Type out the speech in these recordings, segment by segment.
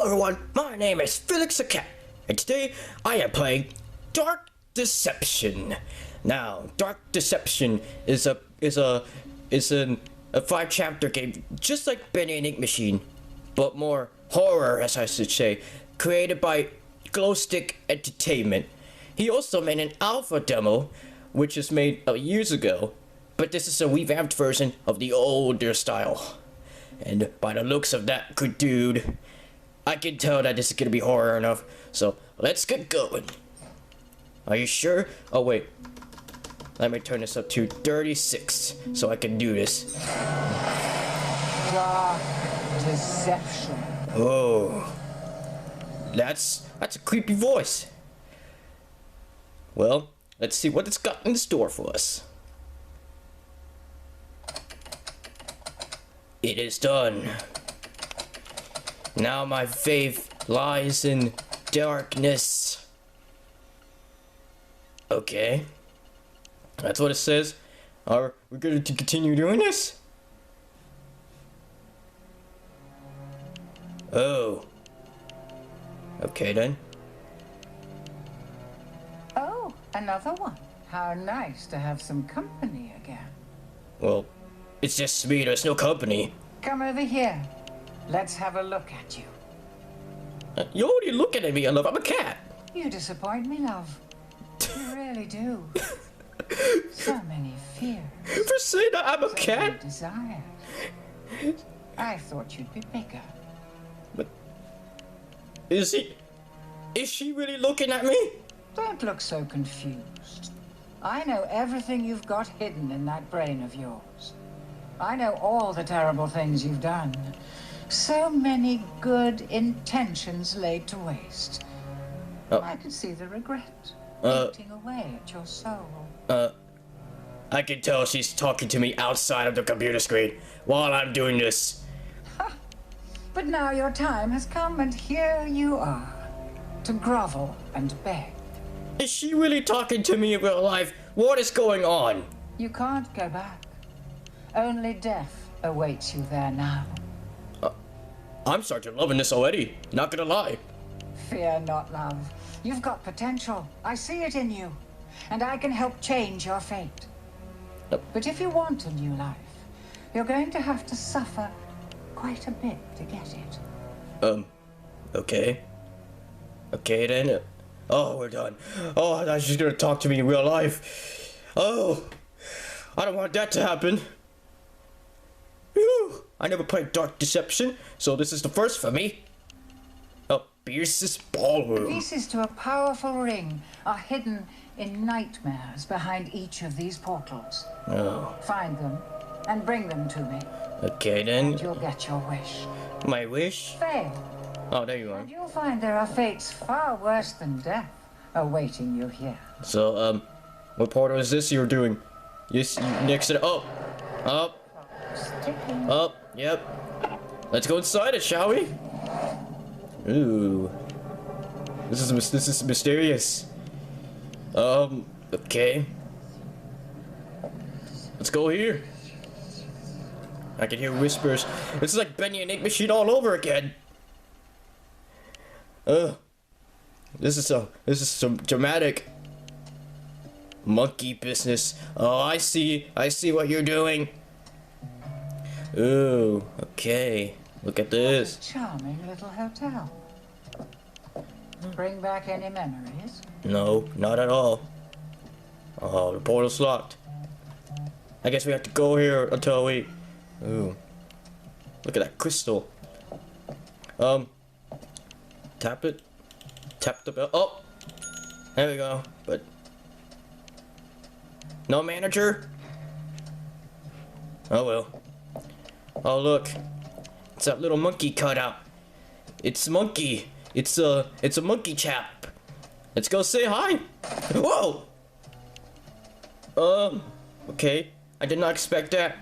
Hello everyone, my name is Felix the Cat, and today I am playing Dark Deception. Now, Dark Deception is a 5-chapter game, just like Benny and Ink Machine, but more horror, as I should say, created by Glowstick Entertainment. He also made an alpha demo, which was made years ago, but this is a revamped version of the older style. And by the looks of that good dude, I can tell that this is gonna be horror enough. So let's get going. Are you sure? Oh wait, let me turn this up to 36 so I can do this. Dark Deception. Oh, that's a creepy voice. Well, let's see what it's got in store for us. It is done. Now my faith lies in darkness. Okay. That's what it says. Are we going to continue doing this? Oh. Okay then. Oh, another one. How nice to have some company again. Well, it's just me, there's no company. Come over here. Let's have a look at you. You're already looking at me, love. I'm a cat. You disappoint me, love. You really do. So many fears. For saying that I'm a So cat? many desires. I thought you'd be bigger. But is she really looking at me? Don't look so confused. I know everything you've got hidden in that brain of yours. I know all the terrible things you've done. So many good intentions laid to waste. I can see the regret eating away at your soul. I can tell she's talking to me outside of the computer screen while I'm doing this. But now your time has come, and here you are, to grovel and beg. Is she really talking to me in real life? What is going on? You can't go back. Only death awaits you there now. I'm starting loving this already, not gonna lie. Fear not, love. You've got potential. I see it in you. And I can help change your fate. But if you want a new life, you're going to have to suffer quite a bit to get it. Okay. Okay then. Oh, we're done. Oh, I thought she was gonna talk to me in real life. Oh, I don't want that to happen. Whew. I never played Dark Deception, so this is the first for me. Oh, Bierce's ballroom. Pieces to a powerful ring are hidden in nightmares behind each of these portals. Oh. Find them and bring them to me. Okay then. And you'll get your wish. My wish? Fail. Oh, there you are. And you'll find there are fates far worse than death awaiting you here. So, what portal is this you're doing? You next to the, up, yep. Let's go inside it, shall we? Ooh. This is mysterious. Okay. Let's go here. I can hear whispers. This is like Benny and Ink Machine all over again. This is some dramatic monkey business. Oh, I see what you're doing. Ooh, okay. Look at this. Charming little hotel. Bring back any memories? No, not at all. Oh, the portal's locked. I guess we have to go here until we... Ooh. Look at that crystal. Tap it. Tap the bell. Oh! There we go. But... No manager? Oh well. Oh look. It's that little monkey cutout. It's Monkey. It's a monkey chap. Let's go say hi. Whoa! Okay. I did not expect that.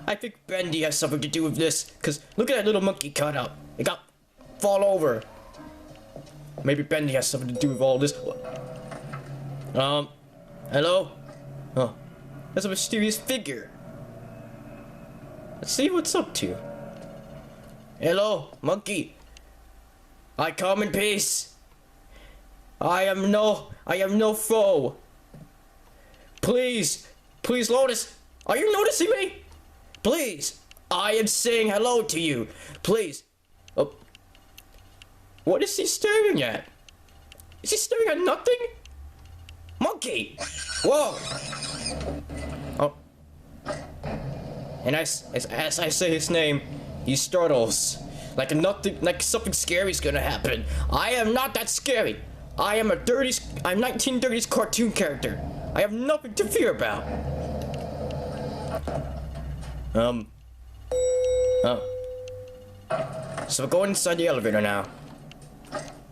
I think Bendy has something to do with this, cause look at that little monkey cutout. It got fall over. Maybe Bendy has something to do with all this. Hello? Oh, that's a mysterious figure. Let's see what's up to. Hello, monkey. I come in peace. I am no foe. Please, notice. Are you noticing me? Please, I am saying hello to you. Please. Oh. What is he staring at? Is he staring at nothing? Monkey! Whoa! Oh. And as I say his name, he startles. Like something scary is gonna happen. I am not that scary. I am I'm 1930s cartoon character. I have nothing to fear about. Oh. So we're going inside the elevator now.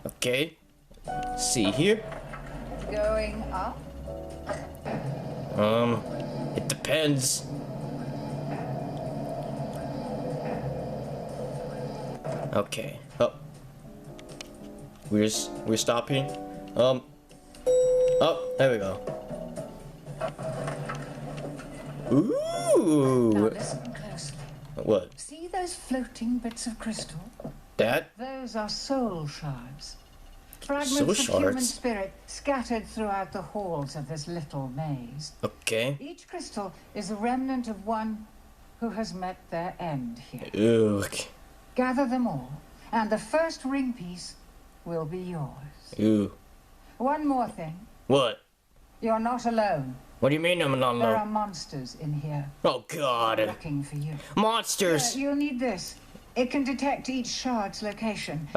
Okay. Let's see here. Going up? It depends. Okay. Oh. We're stopping. Oh, there we go. Ooh. Now listen closely. What? See those floating bits of crystal? That? Those are soul shards. Fragments Soul of human shards? spirit scattered throughout the halls of this little maze. Okay. Each crystal is a remnant of one who has met their end here. Ugh. Gather them all, and the first ring piece will be yours. Ooh. One more thing. What? You're not alone. What do you mean I'm not There are alone? monsters in here Oh God. looking for you. Monsters. You'll need this. It can detect each shard's location.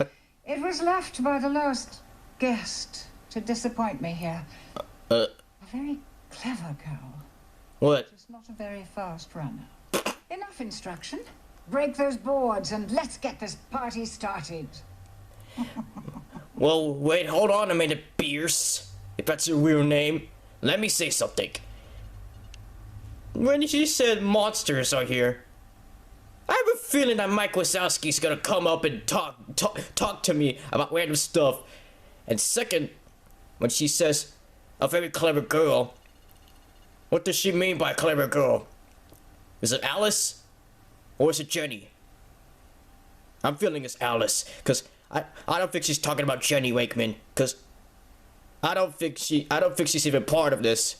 It was left by the last guest to disappoint me here. A very clever girl, What? just not a very fast runner. Enough instruction. Break those boards and let's get this party started. Well, wait, hold on a minute, Bierce. If that's your real name. Let me say something. When she said monsters are here, I have a feeling that Mike Wazowski's gonna come up and talk to me about random stuff. And second, when she says a very clever girl, what does she mean by clever girl? Is it Alice? Or is it Jenny? I'm feeling it's Alice, cause I don't think she's talking about Jenny Wakeman, cause I don't think she's even part of this.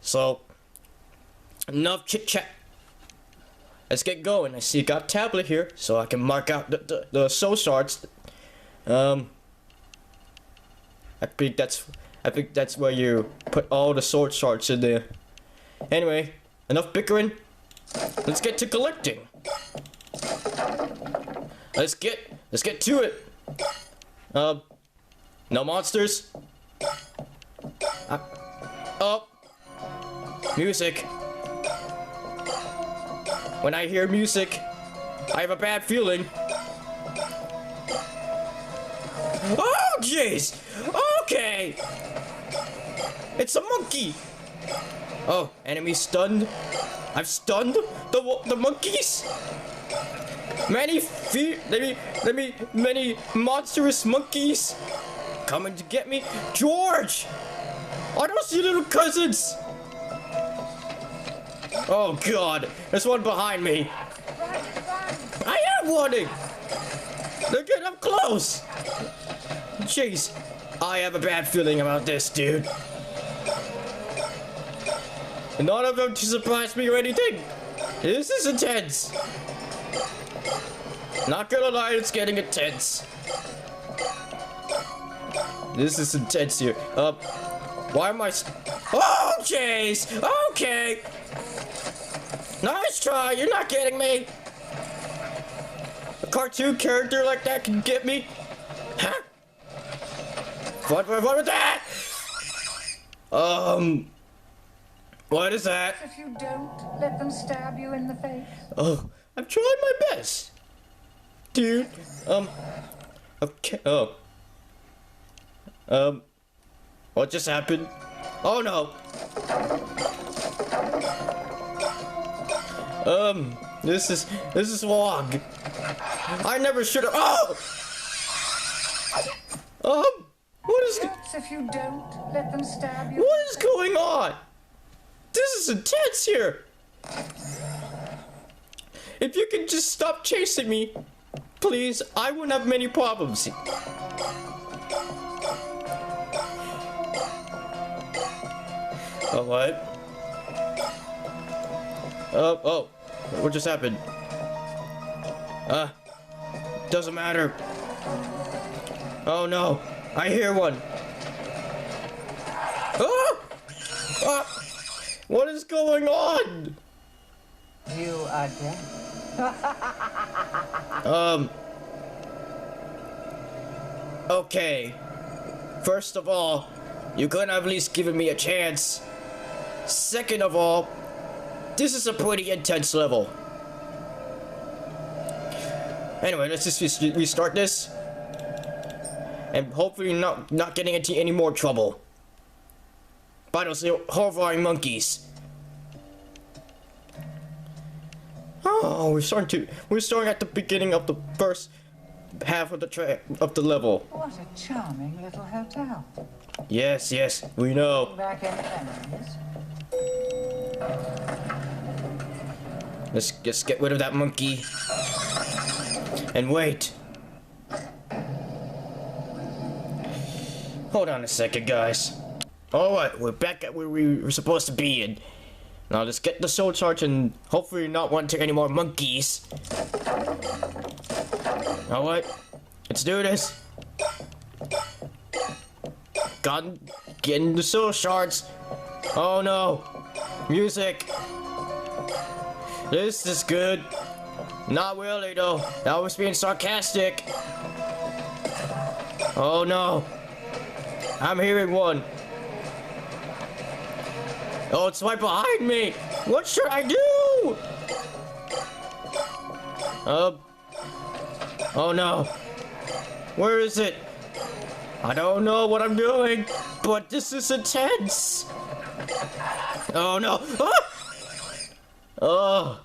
So enough chit chat. Let's get going. I see you got a tablet here, so I can mark out the soul shards. I think that's where you put all the soul shards in there. Anyway, enough bickering. Let's get to collecting. Let's get to it. No monsters. Oh, music. When I hear music, I have a bad feeling. Oh, jeez. Okay. It's a monkey. Oh, enemy stunned. I've stunned the monkeys. Many monstrous monkeys coming to get me. George! I don't see little cousins. Oh God, there's one behind me. I am running. They're getting up close. Jeez, I have a bad feeling about this, dude. None of them to surprise me or anything. This is intense. Not gonna lie, it's getting intense. This is intense here. Why am I? Oh, jeez. Okay. Nice try. You're not getting me. A cartoon character like that can get me. Huh? What was that? What is that? If you don't let them stab you in the face. Oh, I'm trying my best. Dude, okay, what just happened? Oh no. This is wrong. I never should have. Oh! What is? If you don't let them stab you. What is going on? This is intense here. If you could just stop chasing me, Please, I wouldn't have many problems. Oh, what? Oh, what just happened? Doesn't matter. Oh no, I hear one. What is going on? You are dead. Okay. First of all, you couldn't have at least given me a chance. Second of all, this is a pretty intense level. Anyway, let's just restart this. And hopefully not getting into any more trouble by those horrifying monkeys. Oh, we're starting at the beginning of the first half of the level. What a charming little hotel. Yes, we know. Back in memories. Let's just get rid of that monkey. And wait. Hold on a second, guys. Alright, we're back at where we were supposed to be in. Now let's get the soul charge and hopefully not want to take any more monkeys. Alright, let's do this. Getting the soul shards. Oh no. Music. This is good. Not really though. That was being sarcastic. Oh no. I'm hearing one. Oh, it's right behind me. What should I do? Oh no. Where is it? I don't know what I'm doing, but this is intense. Oh no. Oh.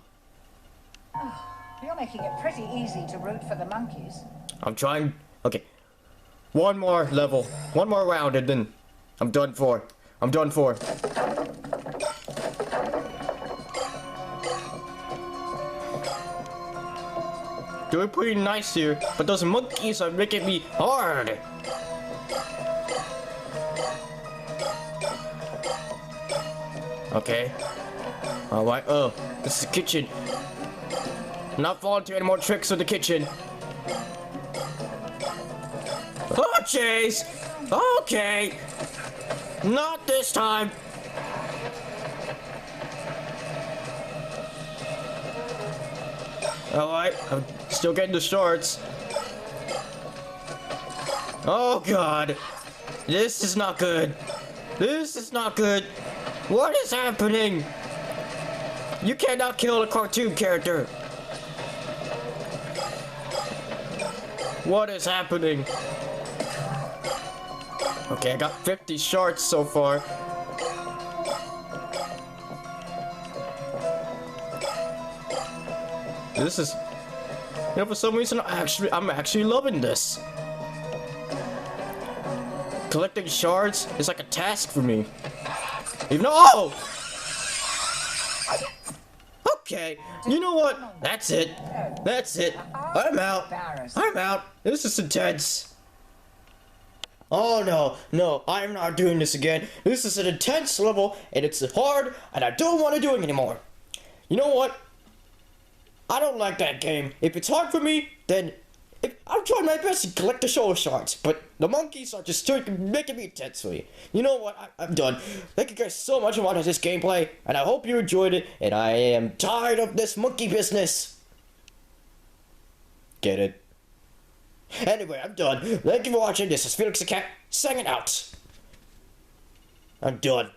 You're making it pretty easy to root for the monkeys. I'm trying. Okay. One more level. One more round and then I'm done for. I'm done for. Doing pretty nice here, but those monkeys are making me hard. Okay. Alright, oh, this is the kitchen. Not falling into any more tricks with the kitchen. Oh, jeez! Okay! Not this time! Alright, I'm still getting the shorts. Oh god! This is not good! This is not good! What is happening? You cannot kill a cartoon character! What is happening? Okay, I got 50 shards so far. This is, you know, for some reason I'm actually loving this. Collecting shards is like a task for me. Even though, oh! Okay, you know what? That's it. That's it. I'm out. I'm out. This is intense. Oh no, I'm not doing this again. This is an intense level, and it's hard, and I don't want to do it anymore. You know what? I don't like that game. If it's hard for me, then I'm trying my best to collect the soul shards, but the monkeys are just making me intense for me. You know what? I'm done. Thank you guys so much for watching this gameplay, and I hope you enjoyed it, and I am tired of this monkey business. Get it? Anyway, I'm done. Thank you for watching. This is Felix the Cat, signing out. I'm done.